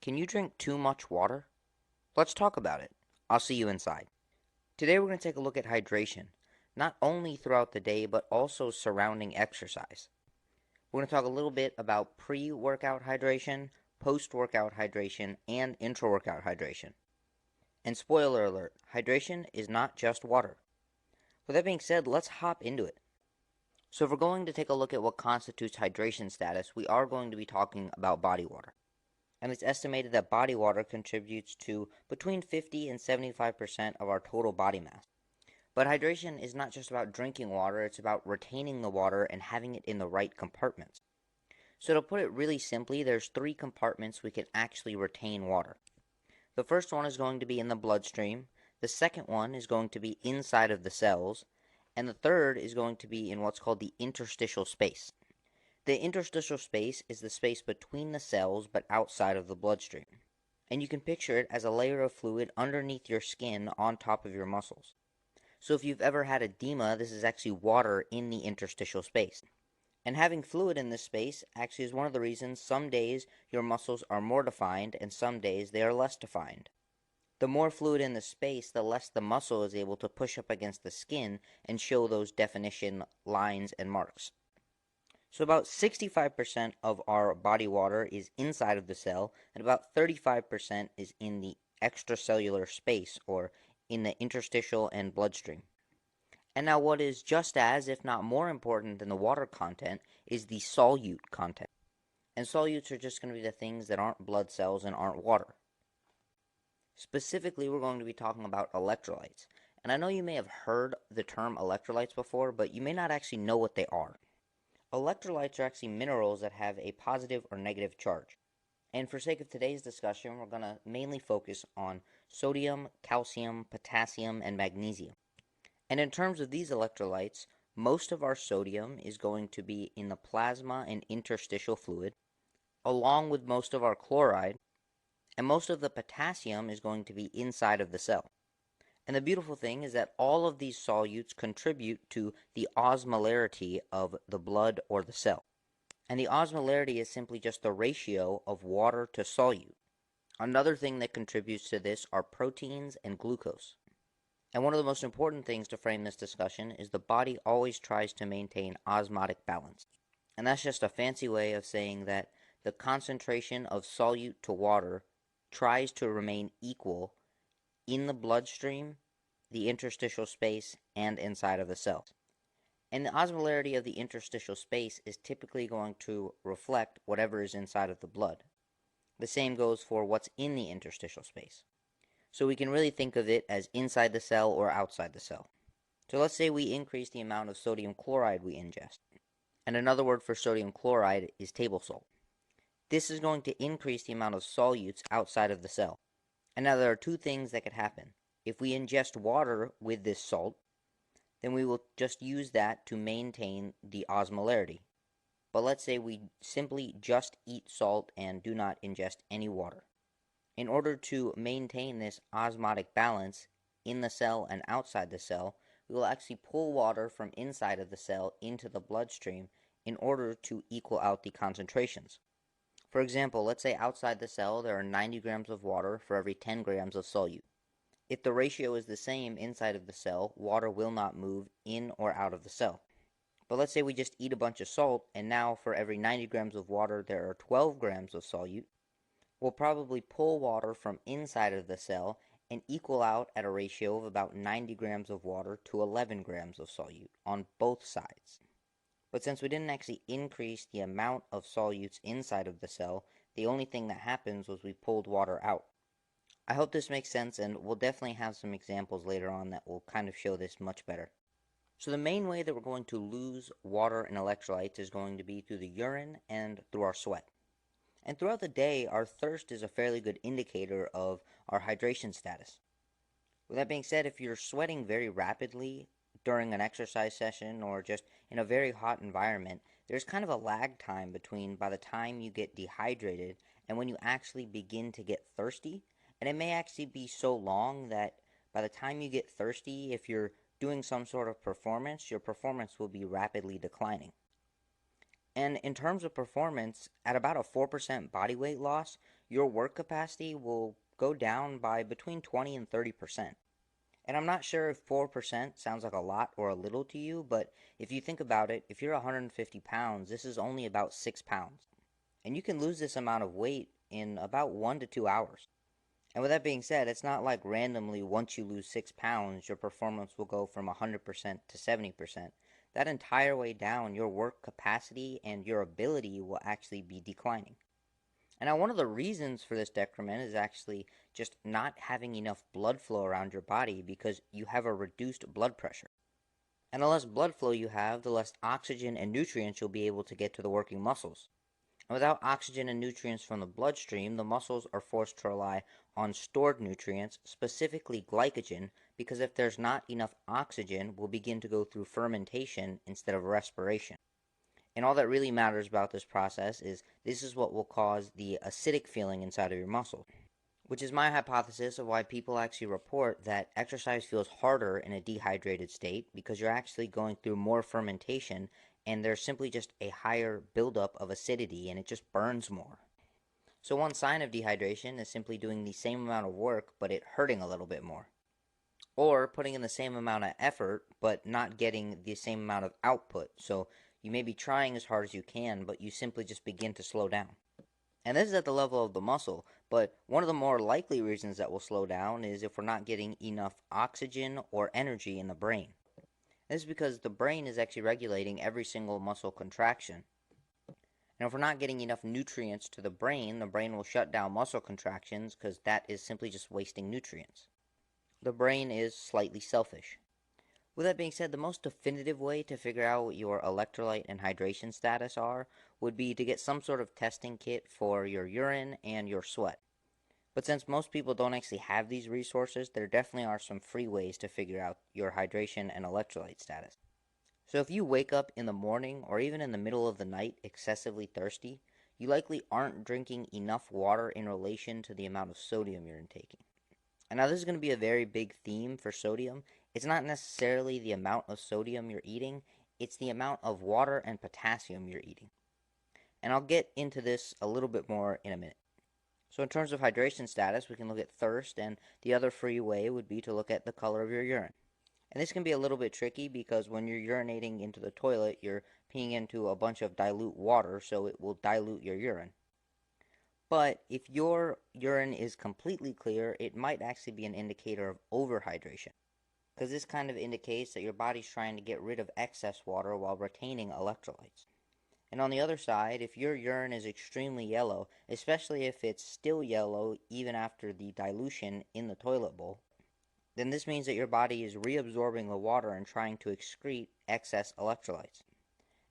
Can you drink too much water? Let's talk about it. I'll see you inside. Today we're going to take a look at hydration, not only throughout the day but also surrounding exercise. We're going to talk a little bit about pre-workout hydration, post-workout hydration, and intra-workout hydration. And spoiler alert, hydration is not just water. With that being said, let's hop into it. So if we're going to take a look at what constitutes hydration status, we are going to be talking about body water. And it's estimated that body water contributes to between 50 and 75% of our total body mass. But hydration is not just about drinking water, it's about retaining the water and having it in the right compartments. So to put it really simply, there's three compartments we can actually retain water. The first one is going to be in the bloodstream, the second one is going to be inside of the cells, and the third is going to be in what's called the interstitial space. The interstitial space is the space between the cells but outside of the bloodstream. And you can picture it as a layer of fluid underneath your skin on top of your muscles. So if you've ever had edema, this is actually water in the interstitial space. And having fluid in this space actually is one of the reasons some days your muscles are more defined and some days they are less defined. The more fluid in the space, the less the muscle is able to push up against the skin and show those definition lines and marks. So about 65% of our body water is inside of the cell, and about 35% is in the extracellular space, or in the interstitial and bloodstream. And now what is just as, if not more important than the water content, is the solute content. And solutes are just going to be the things that aren't blood cells and aren't water. Specifically, we're going to be talking about electrolytes. And I know you may have heard the term electrolytes before, but you may not actually know what they are. Electrolytes are actually minerals that have a positive or negative charge. And for sake of today's discussion, we're going to mainly focus on sodium, calcium, potassium, and magnesium. And in terms of these electrolytes, most of our sodium is going to be in the plasma and interstitial fluid, along with most of our chloride, and most of the potassium is going to be inside of the cell. And the beautiful thing is that all of these solutes contribute to the osmolarity of the blood or the cell. And the osmolarity is simply just the ratio of water to solute. Another thing that contributes to this are proteins and glucose. And one of the most important things to frame this discussion is the body always tries to maintain osmotic balance. And that's just a fancy way of saying that the concentration of solute to water tries to remain equal in the bloodstream, the interstitial space, and inside of the cells. And the osmolarity of the interstitial space is typically going to reflect whatever is inside of the blood. The same goes for what's in the interstitial space. So we can really think of it as inside the cell or outside the cell. So let's say we increase the amount of sodium chloride we ingest. And another word for sodium chloride is table salt. This is going to increase the amount of solutes outside of the cell. And now there are two things that could happen. If we ingest water with this salt, then we will just use that to maintain the osmolarity. But let's say we simply just eat salt and do not ingest any water. In order to maintain this osmotic balance in the cell and outside the cell, we will actually pull water from inside of the cell into the bloodstream in order to equal out the concentrations. For example, let's say outside the cell there are 90 grams of water for every 10 grams of solute. If the ratio is the same inside of the cell, water will not move in or out of the cell. But let's say we just eat a bunch of salt, and now for every 90 grams of water there are 12 grams of solute. We'll probably pull water from inside of the cell and equal out at a ratio of about 90 grams of water to 11 grams of solute on both sides. But since we didn't actually increase the amount of solutes inside of the cell, the only thing that happens was we pulled water out. I hope this makes sense, and we'll definitely have some examples later on that will kind of show this much better. So the main way that we're going to lose water and electrolytes is going to be through the urine and through our sweat. And throughout the day, our thirst is a fairly good indicator of our hydration status. With that being said, if you're sweating very rapidly during an exercise session or just in a very hot environment, there's kind of a lag time between by the time you get dehydrated and when you actually begin to get thirsty. And it may actually be so long that by the time you get thirsty, if you're doing some sort of performance, your performance will be rapidly declining. And in terms of performance, at about a 4% body weight loss, your work capacity will go down by between 20 and 30%. And I'm not sure if 4% sounds like a lot or a little to you, but if you think about it, if you're 150 pounds, this is only about 6 pounds. And you can lose this amount of weight in about 1 to 2 hours. And with that being said, it's not like randomly once you lose 6 pounds, your performance will go from 100% to 70%. That entire way down, your work capacity and your ability will actually be declining. And now, one of the reasons for this decrement is actually just not having enough blood flow around your body because you have a reduced blood pressure. And the less blood flow you have, the less oxygen and nutrients you'll be able to get to the working muscles. And without oxygen and nutrients from the bloodstream, the muscles are forced to rely on stored nutrients, specifically glycogen, because if there's not enough oxygen, we'll begin to go through fermentation instead of respiration. And all that really matters about this process is this is what will cause the acidic feeling inside of your muscle, which is my hypothesis of why people actually report that exercise feels harder in a dehydrated state because you're actually going through more fermentation and there's simply just a higher buildup of acidity and it just burns more. So one sign of dehydration is simply doing the same amount of work but it hurting a little bit more. Or putting in the same amount of effort but not getting the same amount of output. So you may be trying as hard as you can, but you simply just begin to slow down. And this is at the level of the muscle, but one of the more likely reasons that we'll slow down is if we're not getting enough oxygen or energy in the brain. This is because the brain is actually regulating every single muscle contraction. And if we're not getting enough nutrients to the brain will shut down muscle contractions because that is simply just wasting nutrients. The brain is slightly selfish. With that being said, the most definitive way to figure out what your electrolyte and hydration status are would be to get some sort of testing kit for your urine and your sweat. But since most people don't actually have these resources, there definitely are some free ways to figure out your hydration and electrolyte status. So if you wake up in the morning or even in the middle of the night excessively thirsty, you likely aren't drinking enough water in relation to the amount of sodium you're intaking. And now this is going to be a very big theme for sodium. It's not necessarily the amount of sodium you're eating, it's the amount of water and potassium you're eating. And I'll get into this a little bit more in a minute. So in terms of hydration status, we can look at thirst, and the other free way would be to look at the color of your urine. And this can be a little bit tricky because when you're urinating into the toilet, you're peeing into a bunch of dilute water, so it will dilute your urine. But if your urine is completely clear, it might actually be an indicator of overhydration, because this kind of indicates that your body's trying to get rid of excess water while retaining electrolytes. And on the other side, if your urine is extremely yellow, especially if it's still yellow even after the dilution in the toilet bowl, then this means that your body is reabsorbing the water and trying to excrete excess electrolytes.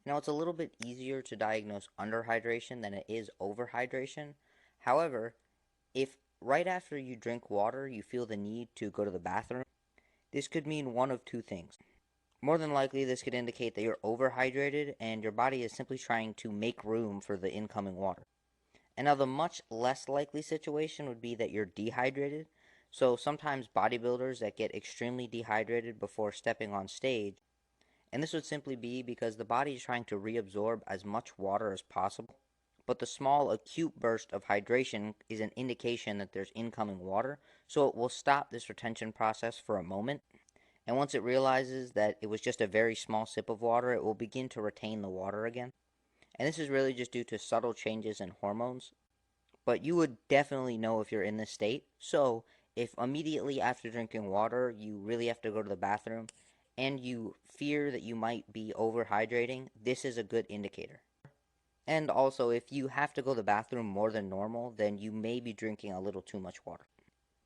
Now, it's a little bit easier to diagnose underhydration than it is overhydration. However, if right after you drink water you feel the need to go to the bathroom, this could mean one of two things. More than likely, this could indicate that you're overhydrated and your body is simply trying to make room for the incoming water. And now the much less likely situation would be that you're dehydrated. So sometimes bodybuilders that get extremely dehydrated before stepping on stage, and this would simply be because the body is trying to reabsorb as much water as possible. But the small acute burst of hydration is an indication that there's incoming water, so it will stop this retention process for a moment. And once it realizes that it was just a very small sip of water, it will begin to retain the water again. And this is really just due to subtle changes in hormones. But you would definitely know if you're in this state. So, if immediately after drinking water you really have to go to the bathroom and you fear that you might be overhydrating, this is a good indicator. And also, if you have to go to the bathroom more than normal, then you may be drinking a little too much water.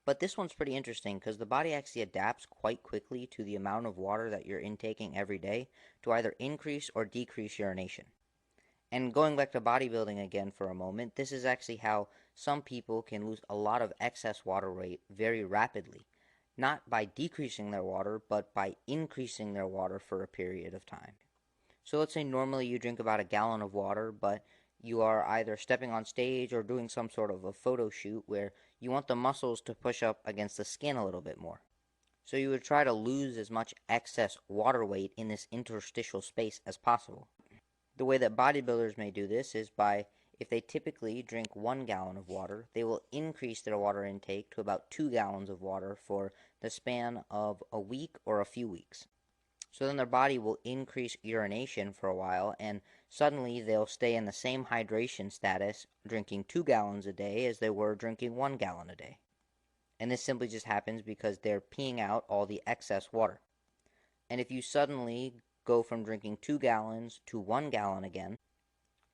But this one's pretty interesting because the body actually adapts quite quickly to the amount of water that you're intaking every day to either increase or decrease urination. And going back to bodybuilding again for a moment, this is actually how some people can lose a lot of excess water weight very rapidly. Not by decreasing their water, but by increasing their water for a period of time. So let's say normally you drink about a gallon of water, but you are either stepping on stage or doing some sort of a photo shoot where you want the muscles to push up against the skin a little bit more. So you would try to lose as much excess water weight in this interstitial space as possible. The way that bodybuilders may do this is by, if they typically drink 1 gallon of water, they will increase their water intake to about 2 gallons of water for the span of a week or a few weeks. So then their body will increase urination for a while, and suddenly they'll stay in the same hydration status drinking 2 gallons a day as they were drinking 1 gallon a day. And this simply just happens because they're peeing out all the excess water. And if you suddenly go from drinking 2 gallons to 1 gallon again,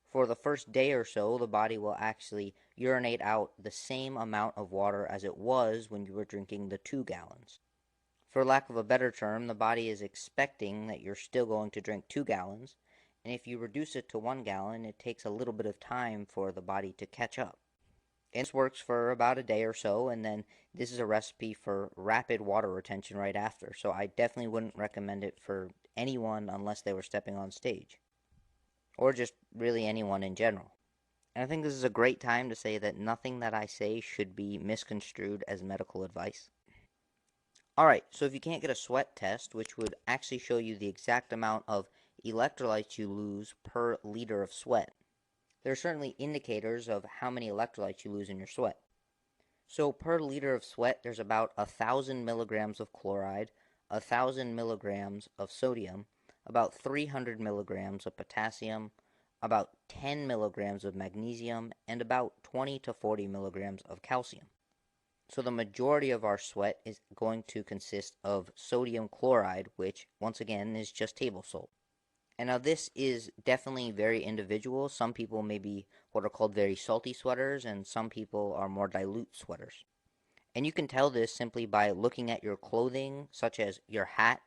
for the first day or so, the body will actually urinate out the same amount of water as it was when you were drinking the 2 gallons. For lack of a better term, the body is expecting that you're still going to drink 2 gallons, and if you reduce it to 1 gallon, it takes a little bit of time for the body to catch up. And this works for about a day or so, and then this is a recipe for rapid water retention right after, so I definitely wouldn't recommend it for anyone unless they were stepping on stage, or just really anyone in general. And I think this is a great time to say that nothing that I say should be misconstrued as medical advice. Alright, so if you can't get a sweat test, which would actually show you the exact amount of electrolytes you lose per liter of sweat, there are certainly indicators of how many electrolytes you lose in your sweat. So per liter of sweat, there's about 1,000 milligrams of chloride, 1,000 milligrams of sodium, about 300 milligrams of potassium, about 10 milligrams of magnesium, and about 20 to 40 milligrams of calcium. So the majority of our sweat is going to consist of sodium chloride, which, once again, is just table salt. And now this is definitely very individual. Some people may be what are called very salty sweaters, and some people are more dilute sweaters. And you can tell this simply by looking at your clothing, such as your hat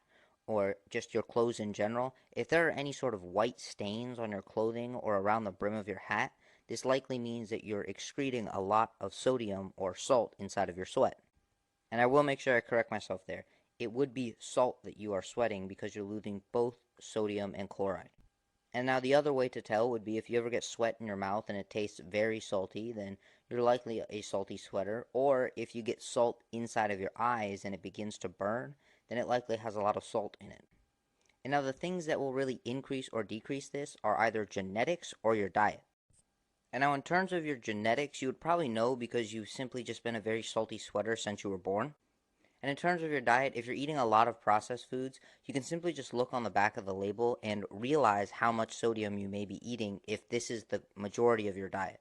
or just your clothes in general. If there are any sort of white stains on your clothing or around the brim of your hat, this likely means that you're excreting a lot of sodium or salt inside of your sweat. And I will make sure I correct myself there. It would be salt that you are sweating because you're losing both sodium and chloride. And now the other way to tell would be if you ever get sweat in your mouth and it tastes very salty, then you're likely a salty sweater. Or if you get salt inside of your eyes and it begins to burn, then it likely has a lot of salt in it. And now the things that will really increase or decrease this are either genetics or your diet. And now in terms of your genetics, you would probably know because you've simply just been a very salty sweater since you were born. And in terms of your diet, if you're eating a lot of processed foods, you can simply just look on the back of the label and realize how much sodium you may be eating if this is the majority of your diet.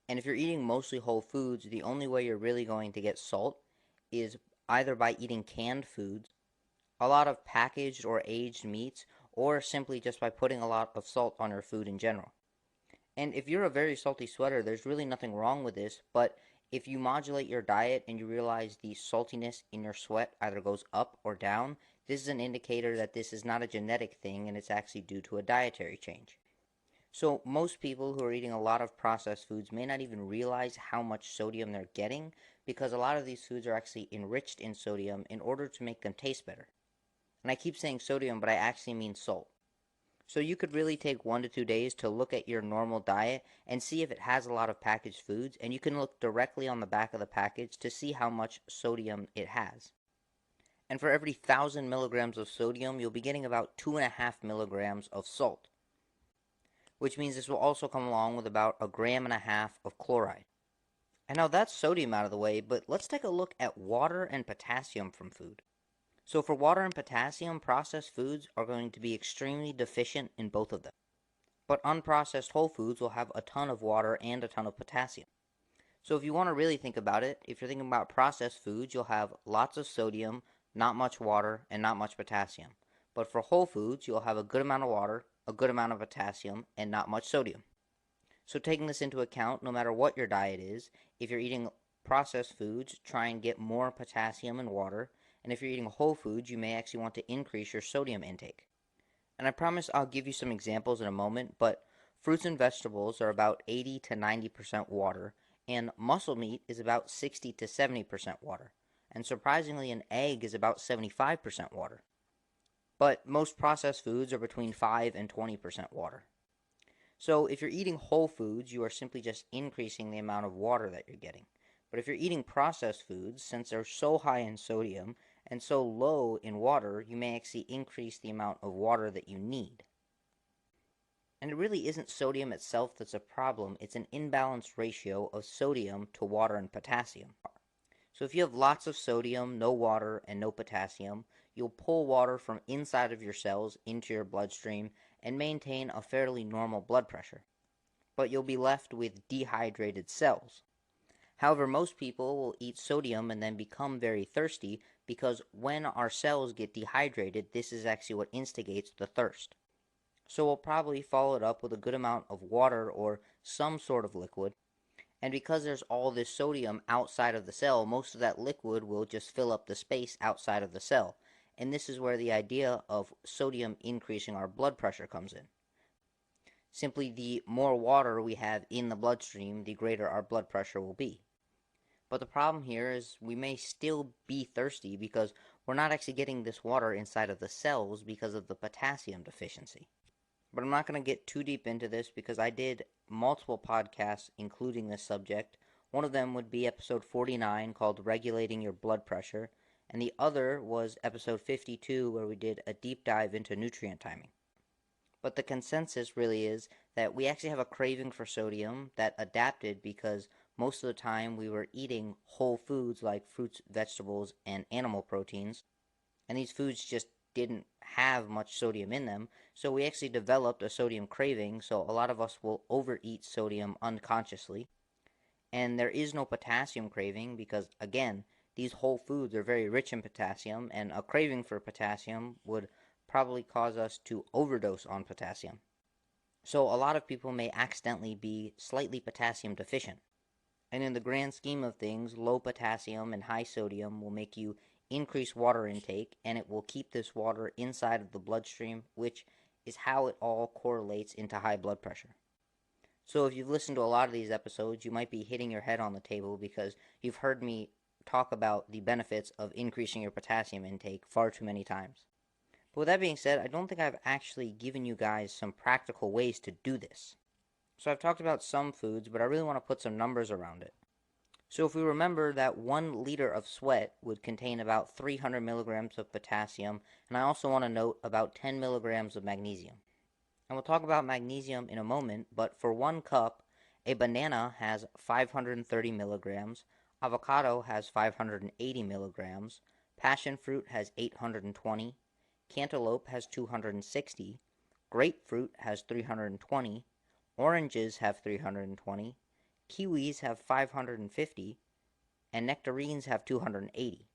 And if you're eating mostly whole foods, the only way you're really going to get salt is either by eating canned foods, a lot of packaged or aged meats, or simply just by putting a lot of salt on your food in general. And if you're a very salty sweater, there's really nothing wrong with this, but if you modulate your diet and you realize the saltiness in your sweat either goes up or down, this is an indicator that this is not a genetic thing and it's actually due to a dietary change. So most people who are eating a lot of processed foods may not even realize how much sodium they're getting because a lot of these foods are actually enriched in sodium in order to make them taste better. And I keep saying sodium, but I actually mean salt. So you could really take 1 to 2 days to look at your normal diet and see if it has a lot of packaged foods, and you can look directly on the back of the package to see how much sodium it has. And for every 1,000 milligrams of sodium, you'll be getting about 2.5 milligrams of salt, which means this will also come along with about 1.5 grams of chloride. And now that's sodium out of the way, but let's take a look at water and potassium from food. So for water and potassium, processed foods are going to be extremely deficient in both of them. But unprocessed whole foods will have a ton of water and a ton of potassium. So if you want to really think about it, if you're thinking about processed foods, you'll have lots of sodium, not much water, and not much potassium. But for whole foods, you'll have a good amount of water, a good amount of potassium, and not much sodium. So taking this into account, no matter what your diet is, if you're eating processed foods, try and get more potassium and water. And if you're eating whole foods, you may actually want to increase your sodium intake. And I promise I'll give you some examples in a moment, but fruits and vegetables are about 80 to 90% water, and muscle meat is about 60 to 70% water. And surprisingly, an egg is about 75% water. But most processed foods are between 5 and 20% water. So if you're eating whole foods, you are simply just increasing the amount of water that you're getting. But if you're eating processed foods, since they're so high in sodium and so low in water, you may actually increase the amount of water that you need. And it really isn't sodium itself that's a problem, it's an imbalanced ratio of sodium to water and potassium. So if you have lots of sodium, no water, and no potassium, you'll pull water from inside of your cells into your bloodstream and maintain a fairly normal blood pressure. But you'll be left with dehydrated cells. However, most people will eat sodium and then become very thirsty because when our cells get dehydrated, this is actually what instigates the thirst. So we'll probably follow it up with a good amount of water or some sort of liquid. And because there's all this sodium outside of the cell, most of that liquid will just fill up the space outside of the cell. And this is where the idea of sodium increasing our blood pressure comes in. Simply, the more water we have in the bloodstream, the greater our blood pressure will be. But the problem here is we may still be thirsty because we're not actually getting this water inside of the cells because of the potassium deficiency. But I'm not going to get too deep into this because I did multiple podcasts including this subject. One of them would be episode 49 called Regulating Your Blood Pressure, and the other was episode 52 where we did a deep dive into nutrient timing. But the consensus really is that we actually have a craving for sodium that adapted because most of the time we were eating whole foods like fruits, vegetables, and animal proteins, and these foods just didn't have much sodium in them, so we actually developed a sodium craving, so a lot of us will overeat sodium unconsciously. And there is no potassium craving because, again, these whole foods are very rich in potassium, and a craving for potassium would probably cause us to overdose on potassium. So a lot of people may accidentally be slightly potassium deficient. And in the grand scheme of things, low potassium and high sodium will make you increase water intake, and it will keep this water inside of the bloodstream, which is how it all correlates into high blood pressure. So if you've listened to a lot of these episodes, you might be hitting your head on the table because you've heard me talk about the benefits of increasing your potassium intake far too many times. But with that being said, I don't think I've actually given you guys some practical ways to do this. So I've talked about some foods, but I really want to put some numbers around it. So if we remember that 1 liter of sweat would contain about 300 milligrams of potassium, and I also want to note about 10 milligrams of magnesium. And we'll talk about magnesium in a moment, but for 1 cup, a banana has 530 milligrams, avocado has 580 milligrams, passion fruit has 820, cantaloupe has 260, grapefruit has 320, oranges have 320, kiwis have 550, and nectarines have 280.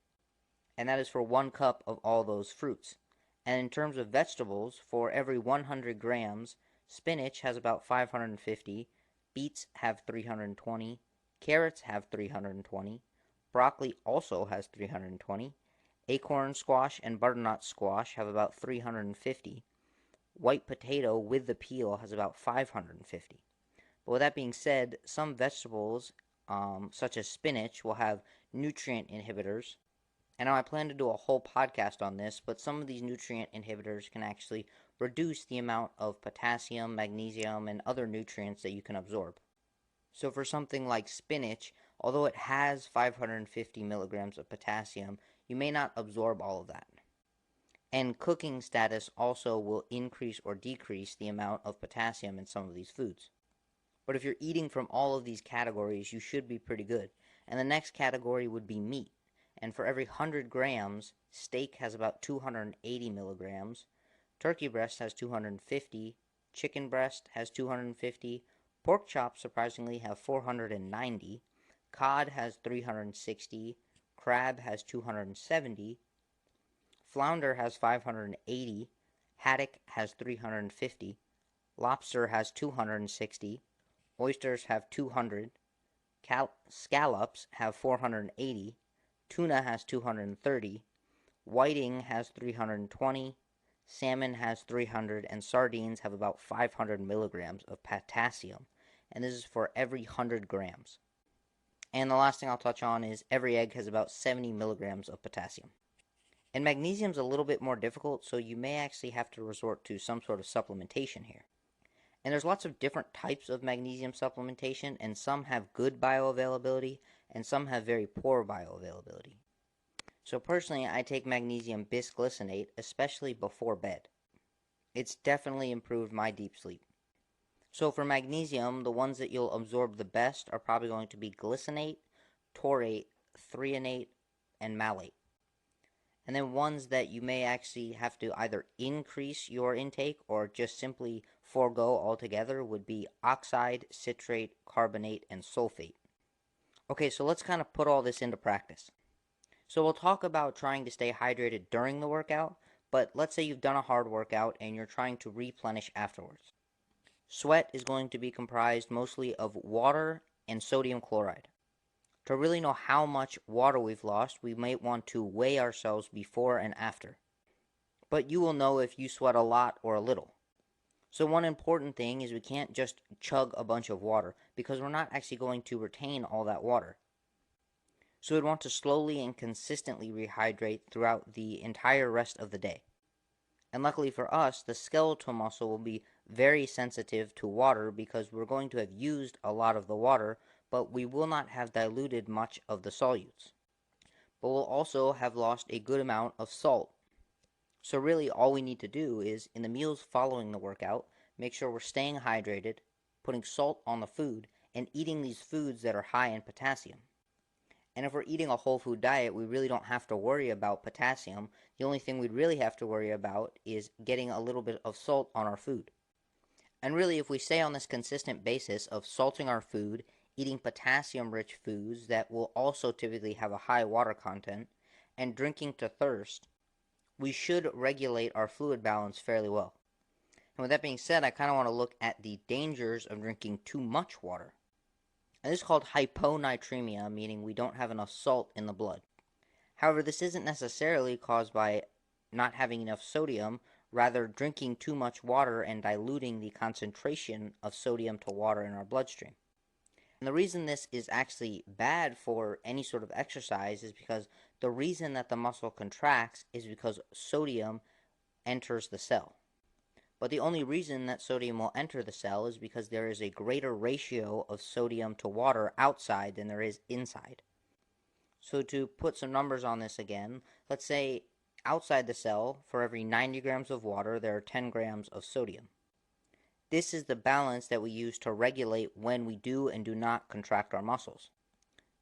And that is for 1 cup of all those fruits. And in terms of vegetables, for every 100 grams, spinach has about 550, beets have 320, carrots have 320, broccoli also has 320, acorn squash and butternut squash have about 350, white potato with the peel has about 550. But with that being said, some vegetables, such as spinach, will have nutrient inhibitors. And now I plan to do a whole podcast on this, but some of these nutrient inhibitors can actually reduce the amount of potassium, magnesium, and other nutrients that you can absorb. So for something like spinach, although it has 550 milligrams of potassium, you may not absorb all of that. And cooking status also will increase or decrease the amount of potassium in some of these foods. But if you're eating from all of these categories, you should be pretty good. And the next category would be meat. And for every 100 grams, steak has about 280 milligrams, turkey breast has 250, chicken breast has 250, pork chops surprisingly have 490, cod has 360, crab has 270, flounder has 580, haddock has 350, lobster has 260, oysters have 200, scallops have 480, tuna has 230, whiting has 320, salmon has 300, and sardines have about 500 milligrams of potassium, and this is for every 100 grams. And the last thing I'll touch on is every egg has about 70 milligrams of potassium. And magnesium is a little bit more difficult, so you may actually have to resort to some sort of supplementation here. And there's lots of different types of magnesium supplementation, and some have good bioavailability, and some have very poor bioavailability. So personally, I take magnesium bisglycinate, especially before bed. It's definitely improved my deep sleep. So for magnesium, the ones that you'll absorb the best are probably going to be glycinate, taurate, threonate, and malate. And then ones that you may actually have to either increase your intake or just simply forego altogether would be oxide, citrate, carbonate, and sulfate. Okay, so let's kind of put all this into practice. So we'll talk about trying to stay hydrated during the workout, but let's say you've done a hard workout and you're trying to replenish afterwards. Sweat is going to be comprised mostly of water and sodium chloride. To really know how much water we've lost, we might want to weigh ourselves before and after. But you will know if you sweat a lot or a little. So one important thing is we can't just chug a bunch of water because we're not actually going to retain all that water. So we'd want to slowly and consistently rehydrate throughout the entire rest of the day. And luckily for us, the skeletal muscle will be very sensitive to water because we're going to have used a lot of the water, but we will not have diluted much of the solutes. But we'll also have lost a good amount of salt. So really all we need to do is, in the meals following the workout, make sure we're staying hydrated, putting salt on the food, and eating these foods that are high in potassium. And if we're eating a whole food diet, we really don't have to worry about potassium. The only thing we'd really have to worry about is getting a little bit of salt on our food. And really, if we stay on this consistent basis of salting our food, eating potassium-rich foods that will also typically have a high water content, and drinking to thirst, we should regulate our fluid balance fairly well. And with that being said, I kind of want to look at the dangers of drinking too much water. And this is called hyponatremia, meaning we don't have enough salt in the blood. However, this isn't necessarily caused by not having enough sodium, rather drinking too much water and diluting the concentration of sodium to water in our bloodstream. And the reason this is actually bad for any sort of exercise is because the reason that the muscle contracts is because sodium enters the cell. But the only reason that sodium will enter the cell is because there is a greater ratio of sodium to water outside than there is inside. So to put some numbers on this again, let's say outside the cell, for every 90 grams of water, there are 10 grams of sodium. This is the balance that we use to regulate when we do and do not contract our muscles.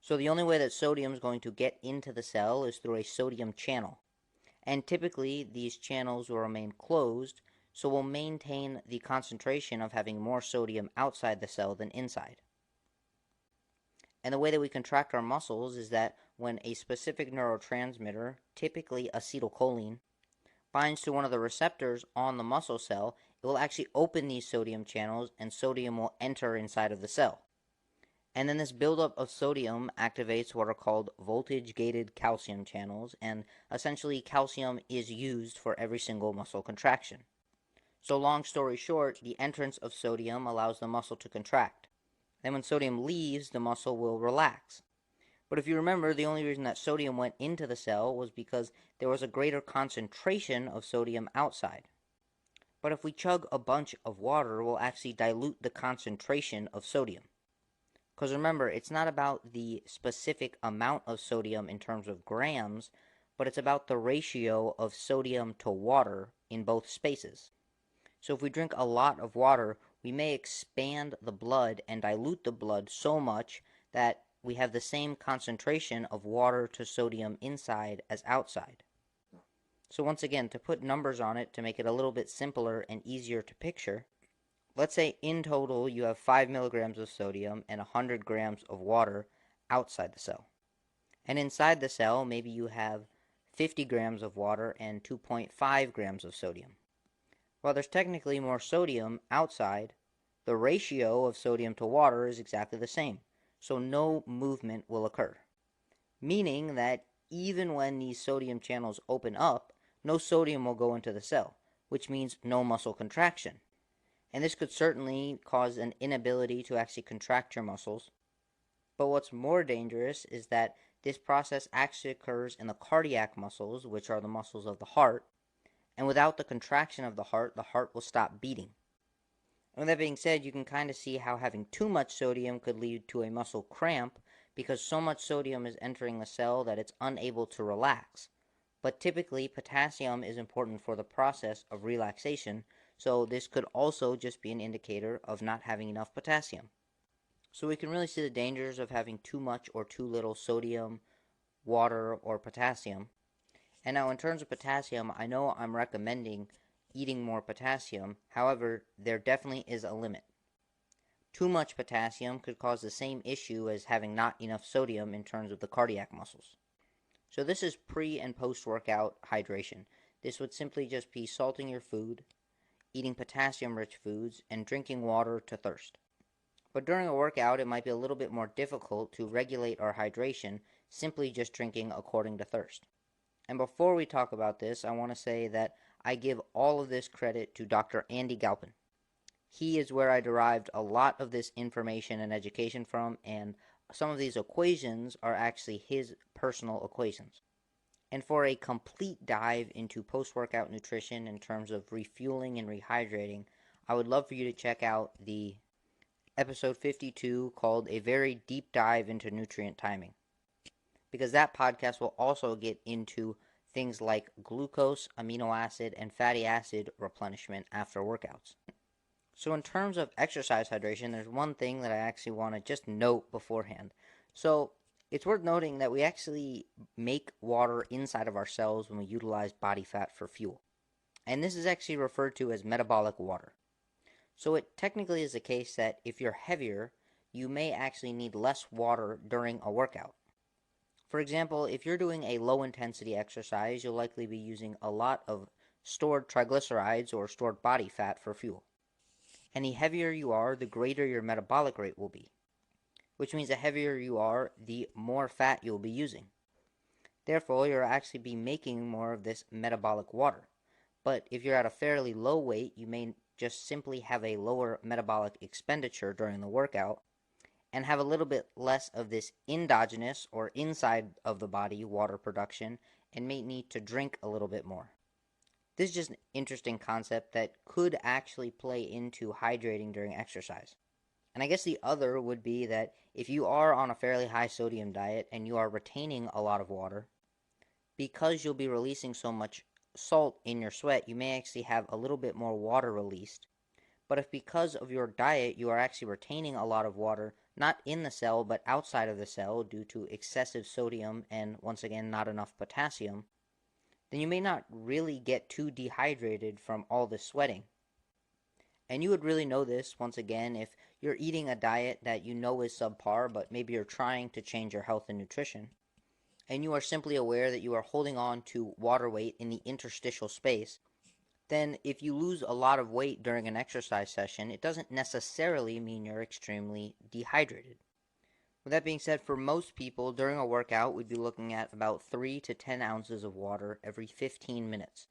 So the only way that sodium is going to get into the cell is through a sodium channel. And typically, these channels will remain closed, so we'll maintain the concentration of having more sodium outside the cell than inside. And the way that we contract our muscles is that when a specific neurotransmitter, typically acetylcholine, binds to one of the receptors on the muscle cell, it will actually open these sodium channels and sodium will enter inside of the cell. And then this buildup of sodium activates what are called voltage-gated calcium channels, and essentially calcium is used for every single muscle contraction. So long story short, the entrance of sodium allows the muscle to contract. Then when sodium leaves, the muscle will relax. But if you remember, the only reason that sodium went into the cell was because there was a greater concentration of sodium outside. But if we chug a bunch of water, we'll actually dilute the concentration of sodium. Because remember, it's not about the specific amount of sodium in terms of grams, but it's about the ratio of sodium to water in both spaces. So if we drink a lot of water, we may expand the blood and dilute the blood so much that we have the same concentration of water to sodium inside as outside. So once again, to put numbers on it to make it a little bit simpler and easier to picture, let's say in total you have 5 milligrams of sodium and 100 grams of water outside the cell. And inside the cell, maybe you have 50 grams of water and 2.5 grams of sodium. While there's technically more sodium outside, the ratio of sodium to water is exactly the same, so no movement will occur. Meaning that even when these sodium channels open up, no sodium will go into the cell, which means no muscle contraction. And this could certainly cause an inability to actually contract your muscles. But what's more dangerous is that this process actually occurs in the cardiac muscles, which are the muscles of the heart, and without the contraction of the heart will stop beating. And with that being said, you can kind of see how having too much sodium could lead to a muscle cramp because so much sodium is entering the cell that it's unable to relax. But typically, potassium is important for the process of relaxation, So this could also just be an indicator of not having enough potassium. So we can really see the dangers of having too much or too little sodium, water, or potassium. And now in terms of potassium, I know I'm recommending eating more potassium. However, there definitely is a limit. Too much potassium could cause the same issue as having not enough sodium in terms of the cardiac muscles. So this is pre and post-workout hydration. This would simply just be salting your food, eating potassium-rich foods, and drinking water to thirst. But during a workout, it might be a little bit more difficult to regulate our hydration simply just drinking according to thirst. And before we talk about this, I want to say that I give all of this credit to Dr. Andy Galpin. He is where I derived a lot of this information and education from, and some of these equations are actually his personal equations. And for a complete dive into post-workout nutrition in terms of refueling and rehydrating, I would love for you to check out the episode 52 called A Very Deep Dive into Nutrient Timing, because that podcast will also get into things like glucose, amino acid, and fatty acid replenishment after workouts. So in terms of exercise hydration, there's one thing that I actually want to just note beforehand. So it's worth noting that we actually make water inside of our cells when we utilize body fat for fuel. And this is actually referred to as metabolic water. So it technically is the case that if you're heavier, you may actually need less water during a workout. For example, if you're doing a low intensity exercise, you'll likely be using a lot of stored triglycerides or stored body fat for fuel. And the heavier you are, the greater your metabolic rate will be, which means the heavier you are, the more fat you'll be using. Therefore, you'll actually be making more of this metabolic water. But if you're at a fairly low weight, you may just simply have a lower metabolic expenditure during the workout and have a little bit less of this endogenous or inside of the body water production and may need to drink a little bit more. This is just an interesting concept that could actually play into hydrating during exercise. And I guess the other would be that if you are on a fairly high sodium diet and you are retaining a lot of water, because you'll be releasing so much salt in your sweat, you may actually have a little bit more water released. But if because of your diet you are actually retaining a lot of water, not in the cell but outside of the cell due to excessive sodium and once again not enough potassium, then you may not really get too dehydrated from all the sweating. And you would really know this, once again, if you're eating a diet that you know is subpar, but maybe you're trying to change your health and nutrition, and you are simply aware that you are holding on to water weight in the interstitial space, then if you lose a lot of weight during an exercise session, it doesn't necessarily mean you're extremely dehydrated. With that being said, for most people, during a workout, we'd be looking at about 3 to 10 ounces of water every 15 minutes.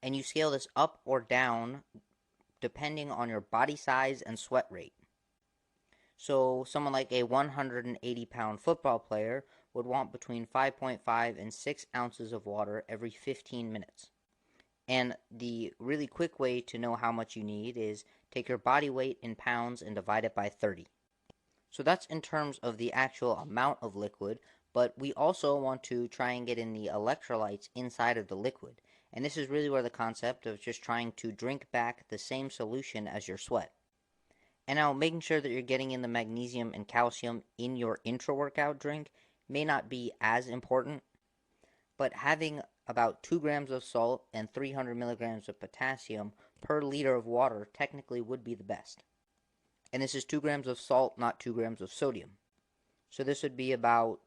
And you scale this up or down depending on your body size and sweat rate. So someone like a 180-pound football player would want between 5.5 and 6 ounces of water every 15 minutes. And the really quick way to know how much you need is take your body weight in pounds and divide it by 30. So that's in terms of the actual amount of liquid, but we also want to try and get in the electrolytes inside of the liquid. And this is really where the concept of just trying to drink back the same solution as your sweat. And now making sure that you're getting in the magnesium and calcium in your intra-workout drink may not be as important, but having about 2 grams of salt and 300 milligrams of potassium per liter of water technically would be the best. And this is 2 grams of salt, not 2 grams of sodium. So this would be about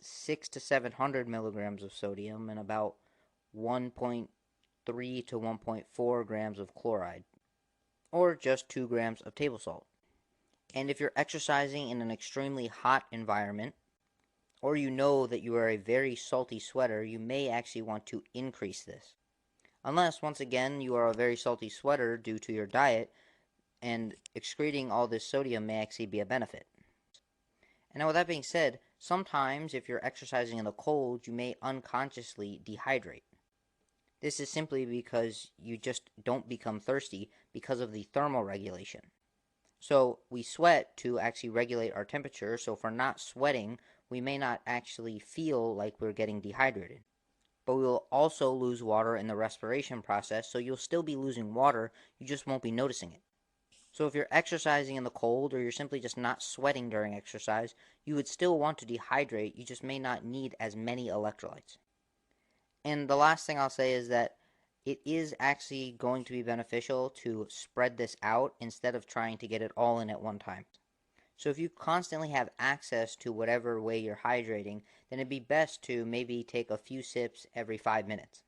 6 to 700 milligrams of sodium and about 1.3 to 1.4 grams of chloride, or just 2 grams of table salt. And if you're exercising in an extremely hot environment, or you know that you are a very salty sweater, you may actually want to increase this. Unless, once again, you are a very salty sweater due to your diet, and excreting all this sodium may actually be a benefit. And now with that being said, sometimes if you're exercising in the cold, you may unconsciously dehydrate. This is simply because you just don't become thirsty because of the thermal regulation. So we sweat to actually regulate our temperature, so if we're not sweating, we may not actually feel like we're getting dehydrated. but we will also lose water in the respiration process, so you'll still be losing water, you just won't be noticing it. So if you're exercising in the cold or you're simply just not sweating during exercise, you would still want to dehydrate, you just may not need as many electrolytes. And the last thing I'll say is that it is actually going to be beneficial to spread this out instead of trying to get it all in at one time. So if you constantly have access to whatever way you're hydrating, then it'd be best to maybe take a few sips every 5 minutes.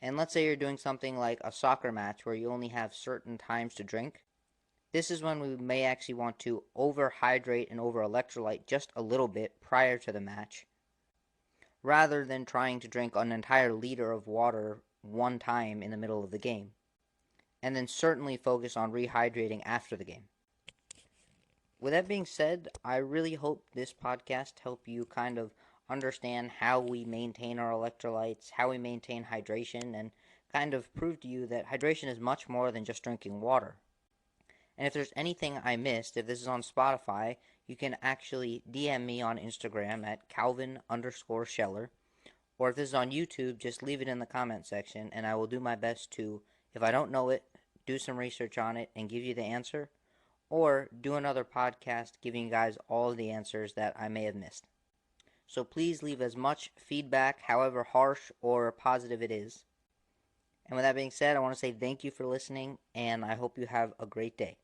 And let's say you're doing something like a soccer match where you only have certain times to drink. This is when we may actually want to overhydrate and over electrolyte just a little bit prior to the match, rather than trying to drink an entire liter of water one time in the middle of the game. And then certainly focus on rehydrating after the game. With that being said, I really hope this podcast helped you kind of understand how we maintain our electrolytes, how we maintain hydration, and kind of prove to you that hydration is much more than just drinking water. And if there's anything I missed, if this is on Spotify, you can actually DM me on Instagram at Calvin_Scheller. Or if this is on YouTube, just leave it in the comment section, and I will do my best to, if I don't know it, do some research on it and give you the answer, or do another podcast giving you guys all of the answers that I may have missed. So please leave as much feedback, however harsh or positive it is. And with that being said, I want to say thank you for listening, and I hope you have a great day.